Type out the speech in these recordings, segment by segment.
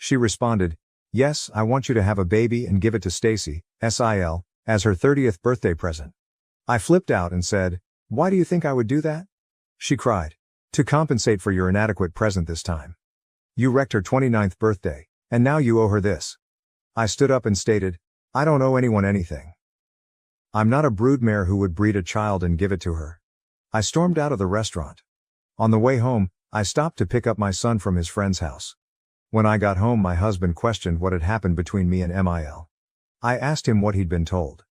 She responded, "Yes, I want you to have a baby and give it to Stacy, SIL, as her 30th birthday present." I flipped out and said, "Why do you think I would do that?" She cried, "To compensate for your inadequate present this time. You wrecked her 29th birthday, and now you owe her this." I stood up and stated, "I don't owe anyone anything. I'm not a broodmare who would breed a child and give it to her." I stormed out of the restaurant. On the way home, I stopped to pick up my son from his friend's house. When I got home, my husband questioned what had happened between me and MIL. I asked him what he'd been told.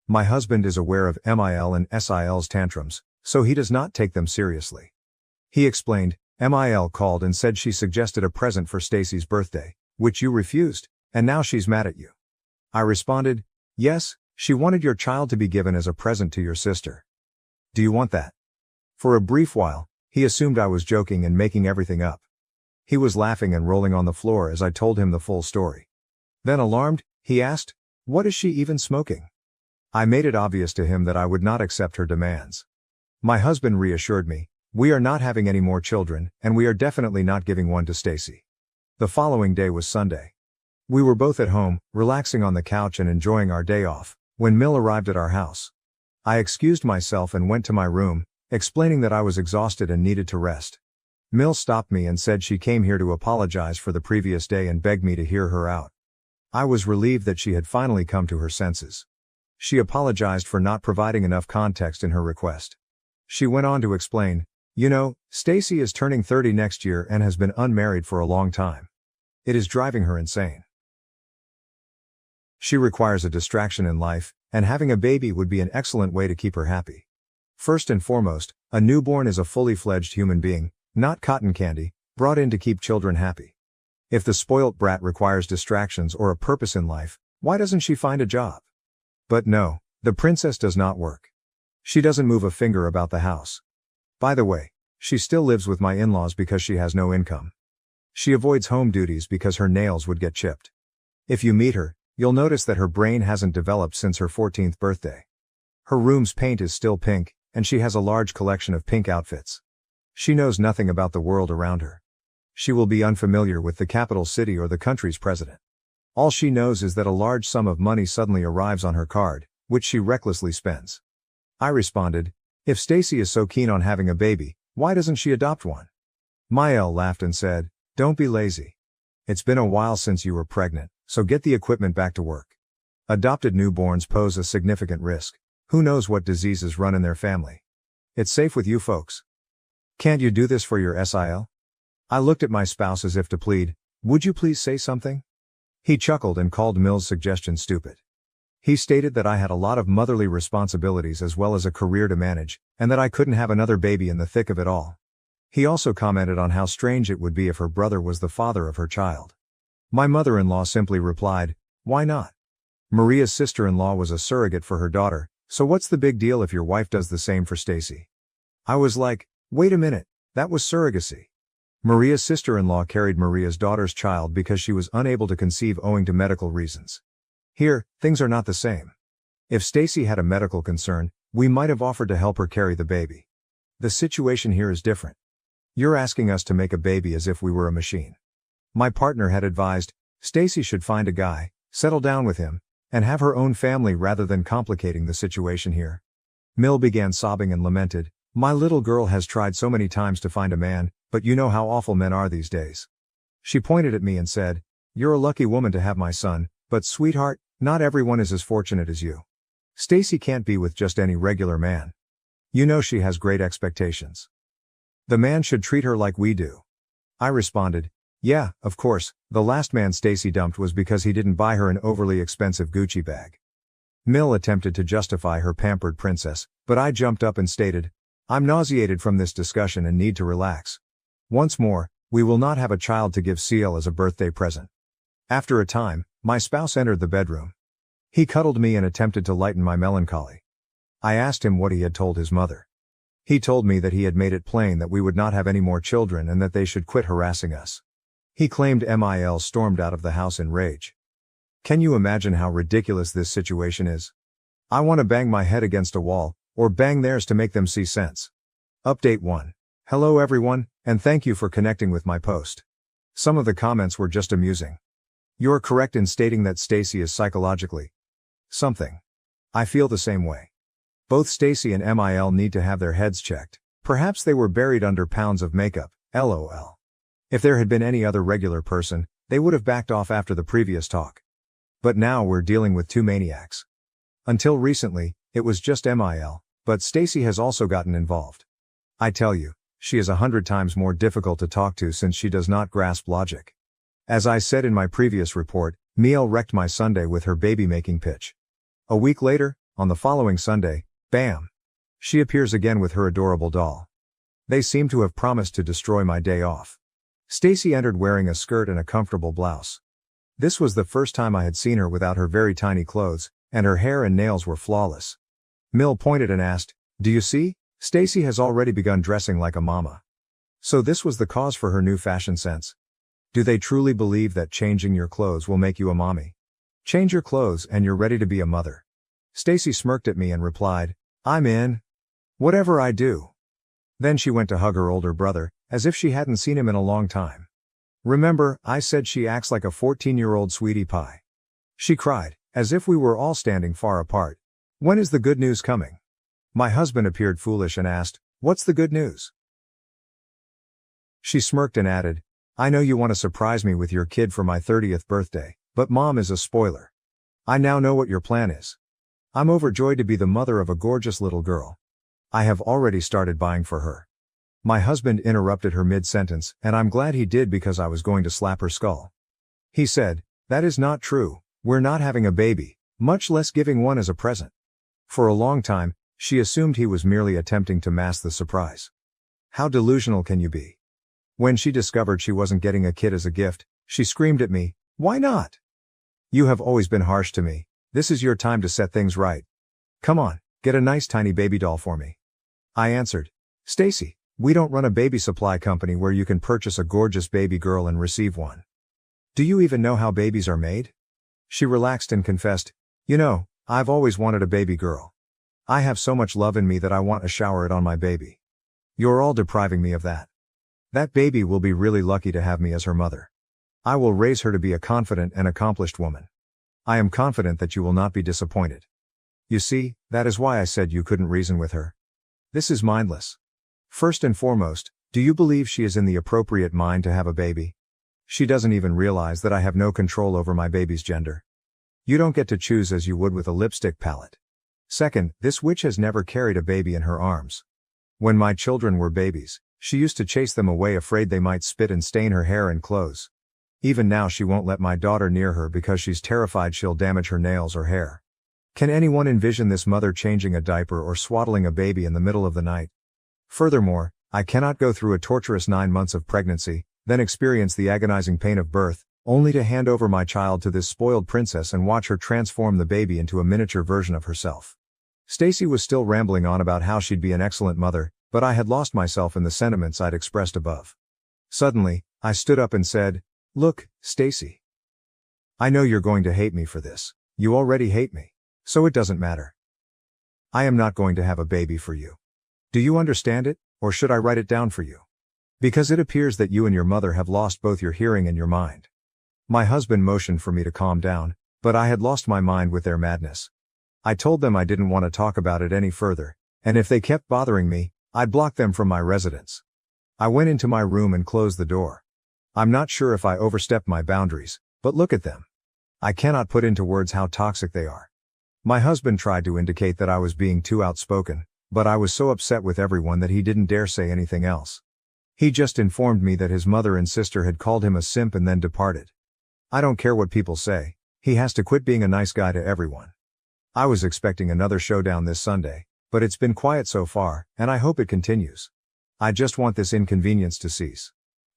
My husband is aware of MIL and SIL's tantrums, so he does not take them seriously. He explained, "MIL called and said she suggested a present for Stacy's birthday, which you refused, and now she's mad at you." I responded, "Yes, she wanted your child to be given as a present to your sister. Do you want that?" For a brief while, he assumed I was joking and making everything up. He was laughing and rolling on the floor as I told him the full story. Then, alarmed, he asked, "What is she even smoking?" I made it obvious to him that I would not accept her demands. My husband reassured me, "We are not having any more children, and we are definitely not giving one to Stacy." The following day was Sunday. We were both at home, relaxing on the couch and enjoying our day off, when Mill arrived at our house. I excused myself and went to my room, explaining that I was exhausted and needed to rest. Mill stopped me and said she came here to apologize for the previous day and begged me to hear her out. I was relieved that she had finally come to her senses. She apologized for not providing enough context in her request. She went on to explain, "You know, Stacy is turning 30 next year and has been unmarried for a long time. It is driving her insane. She requires a distraction in life, and having a baby would be an excellent way to keep her happy. First and foremost, a newborn is a fully fledged human being, not cotton candy, brought in to keep children happy. If the spoilt brat requires distractions or a purpose in life, why doesn't she find a job?" But no, the princess does not work. She doesn't move a finger about the house. By the way, she still lives with my in-laws because she has no income. She avoids home duties because her nails would get chipped. If you meet her, you'll notice that her brain hasn't developed since her 14th birthday. Her room's paint is still pink, and she has a large collection of pink outfits. She knows nothing about the world around her. She will be unfamiliar with the capital city or the country's president. All she knows is that a large sum of money suddenly arrives on her card, which she recklessly spends. I responded, "If Stacy is so keen on having a baby, why doesn't she adopt one?" Mael laughed and said, "Don't be lazy. It's been a while since you were pregnant, so get the equipment back to work. Adopted newborns pose a significant risk. Who knows what diseases run in their family? It's safe with you folks. Can't you do this for your SIL?" I looked at my spouse as if to plead, "Would you please say something?" He chuckled and called Mill's suggestion stupid. He stated that I had a lot of motherly responsibilities as well as a career to manage, and that I couldn't have another baby in the thick of it all. He also commented on how strange it would be if her brother was the father of her child. My mother-in-law simply replied, "Why not? Maria's sister-in-law was a surrogate for her daughter, so what's the big deal if your wife does the same for Stacy?" I was like, wait a minute, that was surrogacy. Maria's sister-in-law carried Maria's daughter's child because she was unable to conceive owing to medical reasons. Here, things are not the same. If Stacy had a medical concern, we might have offered to help her carry the baby. The situation here is different. You're asking us to make a baby as if we were a machine. My partner had advised, Stacy should find a guy, settle down with him, and have her own family rather than complicating the situation here. Mill began sobbing and lamented, "My little girl has tried so many times to find a man, but you know how awful men are these days." She pointed at me and said, "You're a lucky woman to have my son, but sweetheart, not everyone is as fortunate as you. Stacy can't be with just any regular man. You know she has great expectations. The man should treat her like we do." I responded, "Yeah, of course, the last man Stacy dumped was because he didn't buy her an overly expensive Gucci bag." Mill attempted to justify her pampered princess, but I jumped up and stated, "I'm nauseated from this discussion and need to relax. Once more, we will not have a child to give SIL as a birthday present." After a time, my spouse entered the bedroom. He cuddled me and attempted to lighten my melancholy. I asked him what he had told his mother. He told me that he had made it plain that we would not have any more children and that they should quit harassing us. He claimed MIL stormed out of the house in rage. Can you imagine how ridiculous this situation is? I want to bang my head against a wall, or bang theirs to make them see sense. Update 1. Hello everyone, and thank you for connecting with my post. Some of the comments were just amusing. You're correct in stating that Stacy is psychologically something. I feel the same way. Both Stacy and MIL need to have their heads checked. Perhaps they were buried under pounds of makeup, lol. If there had been any other regular person, they would have backed off after the previous talk. But now we're dealing with two maniacs. Until recently, it was just MIL, but Stacy has also gotten involved. I tell you, she is 100 times more difficult to talk to since she does not grasp logic. As I said in my previous report, Miel wrecked my Sunday with her baby-making pitch. A week later, on the following Sunday, bam! She appears again with her adorable doll. They seem to have promised to destroy my day off. Stacy entered wearing a skirt and a comfortable blouse. This was the first time I had seen her without her very tiny clothes, and her hair and nails were flawless. Mill pointed and asked, "Do you see? Stacy has already begun dressing like a mama." So this was the cause for her new fashion sense. Do they truly believe that changing your clothes will make you a mommy? Change your clothes and you're ready to be a mother. Stacy smirked at me and replied, "I'm in. Whatever I do." Then she went to hug her older brother, as if she hadn't seen him in a long time. Remember, I said she acts like a 14-year-old sweetie pie. She cried, as if we were all standing far apart. When is the good news coming? My husband appeared foolish and asked, "What's the good news?" She smirked and added, "I know you want to surprise me with your kid for my 30th birthday, but Mom is a spoiler. I now know what your plan is. I'm overjoyed to be the mother of a gorgeous little girl. I have already started buying for her." My husband interrupted her mid-sentence, and I'm glad he did because I was going to slap her skull. He said, "That is not true, we're not having a baby, much less giving one as a present." For a long time, she assumed he was merely attempting to mask the surprise. How delusional can you be? When she discovered she wasn't getting a kid as a gift, she screamed at me, "Why not? You have always been harsh to me, this is your time to set things right. Come on, get a nice tiny baby doll for me." I answered, "Stacy, we don't run a baby supply company where you can purchase a gorgeous baby girl and receive one. Do you even know how babies are made?" She relaxed and confessed, "You know, I've always wanted a baby girl. I have so much love in me that I want to shower it on my baby. You're all depriving me of that. That baby will be really lucky to have me as her mother. I will raise her to be a confident and accomplished woman. I am confident that you will not be disappointed. You see, that is why I said you couldn't reason with her. This is mindless. First and foremost, do you believe she is in the appropriate mind to have a baby? She doesn't even realize that I have no control over my baby's gender. You don't get to choose as you would with a lipstick palette. Second, this witch has never carried a baby in her arms. When my children were babies, she used to chase them away afraid they might spit and stain her hair and clothes. Even now she won't let my daughter near her because she's terrified she'll damage her nails or hair. Can anyone envision this mother changing a diaper or swaddling a baby in the middle of the night? Furthermore, I cannot go through a torturous 9 months of pregnancy, then experience the agonizing pain of birth, only to hand over my child to this spoiled princess and watch her transform the baby into a miniature version of herself. Stacy was still rambling on about how she'd be an excellent mother, but I had lost myself in the sentiments I'd expressed above. Suddenly, I stood up and said, "Look, Stacy. I know you're going to hate me for this. You already hate me. So it doesn't matter. I am not going to have a baby for you. Do you understand it, or should I write it down for you? Because it appears that you and your mother have lost both your hearing and your mind." My husband motioned for me to calm down, but I had lost my mind with their madness. I told them I didn't want to talk about it any further, and if they kept bothering me, I'd block them from my residence. I went into my room and closed the door. I'm not sure if I overstepped my boundaries, but look at them. I cannot put into words how toxic they are. My husband tried to indicate that I was being too outspoken, but I was so upset with everyone that he didn't dare say anything else. He just informed me that his mother and sister had called him a simp and then departed. I don't care what people say, he has to quit being a nice guy to everyone. I was expecting another showdown this Sunday, but it's been quiet so far, and I hope it continues. I just want this inconvenience to cease.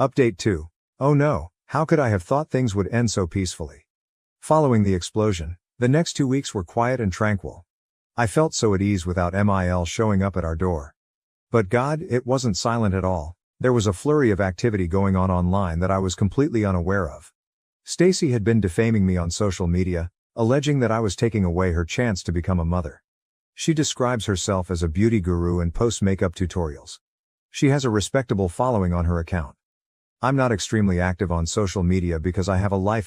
Update 2. Oh no, how could I have thought things would end so peacefully? Following the explosion, the next 2 weeks were quiet and tranquil. I felt so at ease without MIL showing up at our door. But God, it wasn't silent at all. There was a flurry of activity going on online that I was completely unaware of. Stacy had been defaming me on social media, alleging that I was taking away her chance to become a mother. She describes herself as a beauty guru and posts makeup tutorials. She has a respectable following on her account. I'm not extremely active on social media because I have a life